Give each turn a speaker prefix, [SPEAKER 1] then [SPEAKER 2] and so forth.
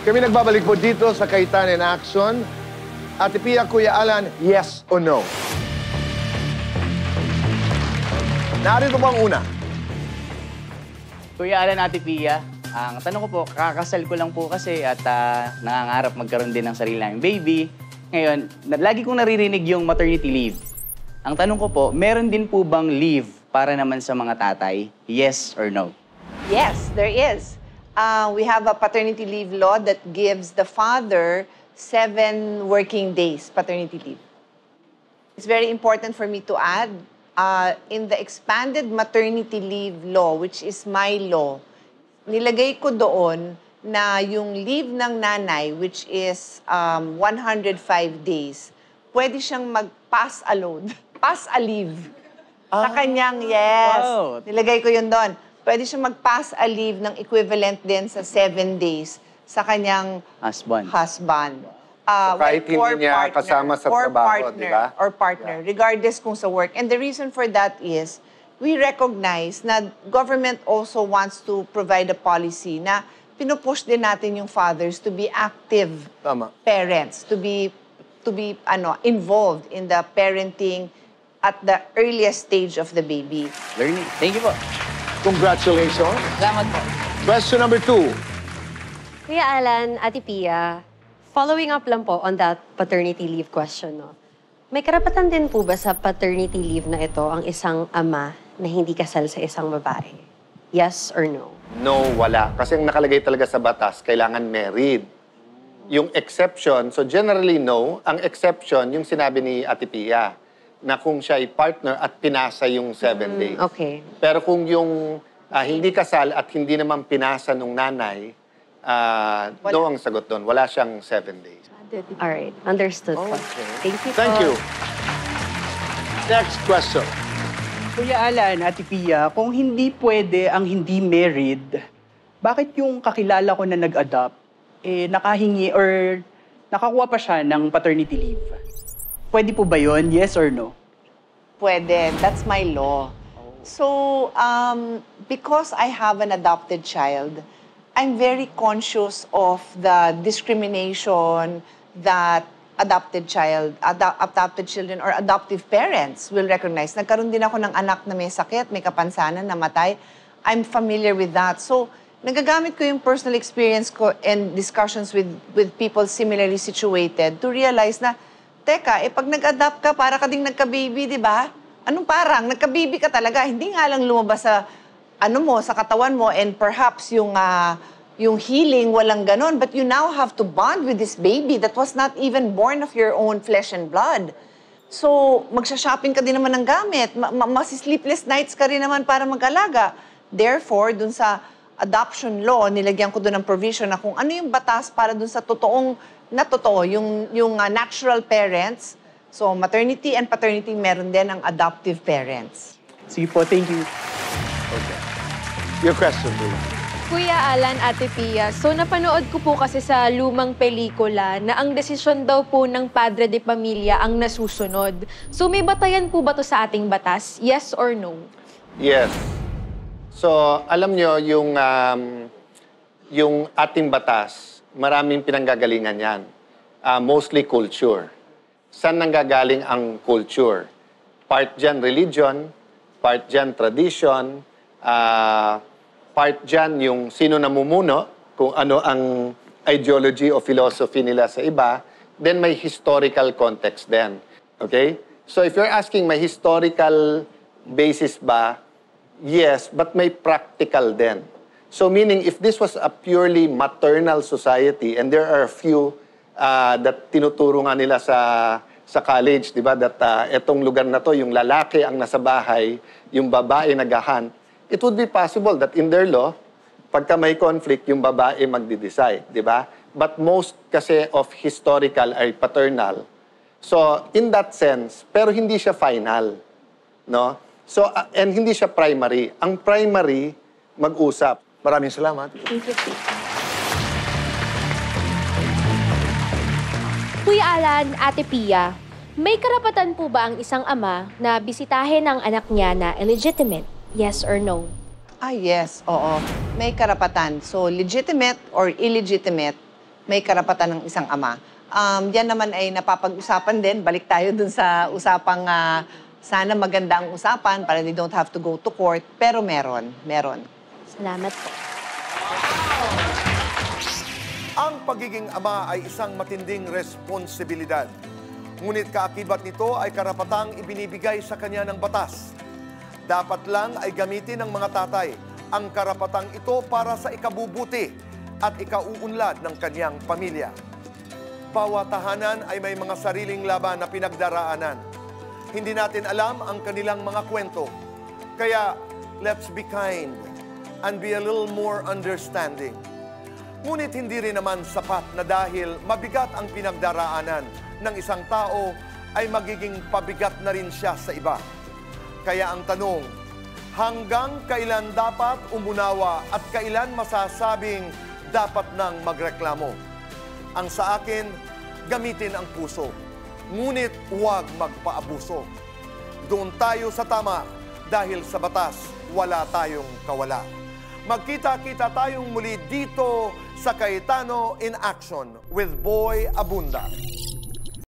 [SPEAKER 1] Kami nagbabalik po dito sa Kaitan in Action. Ate Pia, Kuya Alan, yes o no? Narito po ang una.
[SPEAKER 2] Kuya Alan, Ate Pia, ang tanong ko po, kakasal ko lang po kasi at nangangarap magkaroon din ng sarili naming baby. Ngayon, lagi kong naririnig yung maternity leave. Ang tanong ko po, meron din po bang leave para naman sa mga tatay? Yes or no?
[SPEAKER 3] Yes, there is. We have a paternity leave law that gives the father 7 working days paternity leave. It's very important for me to add, in the expanded maternity leave law, which is my law, nilagay ko doon na yung leave ng nanay, which is 105 days, pwede siyang mag-pass a load, pass a leave. Sa kanyang, yes,
[SPEAKER 2] wow.
[SPEAKER 3] Nilagay ko yun doon. Pwede siyang mag-pass a leave ng equivalent din sa 7 days sa kanyang husband.
[SPEAKER 1] Kahit hindi niya kasama sa trabaho, di ba?
[SPEAKER 3] Or partner, regardless kung sa work. And the reason for that is, we recognize na government also wants to provide a policy na pinupush din natin yung fathers to be active parents, to be involved in the parenting at the earliest stage of the baby.
[SPEAKER 2] Learning. Thank you po.
[SPEAKER 1] Congratulations.
[SPEAKER 2] Salamat po.
[SPEAKER 1] Question number 2.
[SPEAKER 4] Kuya Alan, Ate Pia, following up lang po on that paternity leave question, no? May karapatan din po ba sa paternity leave na ito ang isang ama na hindi kasal sa isang babae? Yes or no?
[SPEAKER 5] No, wala. Kasi ang nakalagay talaga sa batas, kailangan married. Yung exception, so generally no. Ang exception, yung sinabi ni Ate Pia, na kung siya ay partner at pinasa yung 7 days.
[SPEAKER 4] Okay.
[SPEAKER 5] Pero kung yung hindi kasal at hindi naman pinasa nung nanay, no ang sagot doon. Wala siyang 7 days.
[SPEAKER 4] Alright, understood po. Thank you po.
[SPEAKER 1] Thank you. Next question.
[SPEAKER 6] Kuya Alan, Ate Pia, kung hindi pwede ang hindi married, bakit yung kakilala ko na nag-adopt, nakahingi or nakakuha pa siya ng paternity leave? Pwede po ba yun? Yes or no?
[SPEAKER 3] Pwede. That's my law. So, because I have an adopted child, I'm very conscious of the discrimination that adopted children or adoptive parents will recognize. Nagkaroon din ako ng anak na may sakit, may kapansanan, namatay. I'm familiar with that. So, nagagamit ko yung personal experience ko and discussions with people similarly situated to realize na, teka, pag nag-adopt ka, para ka ding nagka-baby, di ba? Anong parang? Nagka-baby ka talaga. Hindi nga lang lumabas sa, sa katawan mo and perhaps yung healing, walang ganon. But you now have to bond with this baby that was not even born of your own flesh and blood. So, magsha-shopping ka din naman ng gamit. Masi-sleepless nights ka rin naman para mag-alaga. Therefore, dun sa adoption law, nilagyan ko dun ng provision na kung ano yung batas para dun sa yung natural parents. So, maternity and paternity, meron din ang adoptive parents.
[SPEAKER 6] Sige po, thank you.
[SPEAKER 1] Okay. Your question, please.
[SPEAKER 7] Kuya Alan, Ate Pia, so napanood ko po kasi sa lumang pelikula na ang desisyon daw po ng padre de pamilya ang nasusunod. So may batayan po ba to sa ating batas? Yes or no?
[SPEAKER 5] Yes. So, alam nyo, yung ating batas, maraming pinanggagalingan yan. Mostly culture. Saan nanggagaling ang culture? Part dyan religion, part dyan tradition, part dyan yung sino namumuno, kung ano ang ideology o philosophy nila sa iba, then may historical context din. Okay? So if you're asking, may historical basis ba? Yes, but may practical din. So meaning, if this was a purely maternal society, and there are a few that tinuturo nga nila sa college, di ba, that etong lugar na to, yung lalaki ang nasa bahay, yung babae nag-hunt, it would be possible that in their law, pagka may conflict, yung babae magdi-decide, di ba? But most kasi of historical ay paternal. So, in that sense, pero hindi siya final, no? So, and hindi siya primary. Ang primary, mag-usap.
[SPEAKER 1] Maraming salamat.
[SPEAKER 7] Thank you.
[SPEAKER 8] Kuya Alan, Ate Pia, may karapatan po ba ang isang ama na bisitahin ang anak niya na illegitimate? Yes or no?
[SPEAKER 3] Yes, oo. May karapatan. So, legitimate or illegitimate, may karapatan ng isang ama. Yan naman ay napapag-usapan din. Balik tayo dun sa usapang sana maganda ang usapan para they don't have to go to court. Pero meron.
[SPEAKER 8] Salamat po.
[SPEAKER 1] Ang pagiging ama ay isang matinding responsibilidad. Ngunit kaakibat nito ay karapatang ibinibigay sa kanya ng batas. Dapat lang ay gamitin ng mga tatay ang karapatang ito para sa ikabubuti at ikauunlad ng kanyang pamilya. Bawat tahanan ay may mga sariling laban na pinagdaraanan. Hindi natin alam ang kanilang mga kwento. Kaya, let's be kind and be a little more understanding. Ngunit hindi rin naman sapat na dahil mabigat ang pinagdaraanan ng isang tao ay magiging pabigat na rin siya sa iba. Kaya ang tanong, hanggang kailan dapat umunawa at kailan masasabing dapat nang magreklamo? Ang sa akin, gamitin ang puso. Ngunit huwag magpaabuso. Doon tayo sa tama dahil sa batas wala tayong kawala. Magkita-kita tayong muli dito sa Cayetano in Action with Boy Abunda.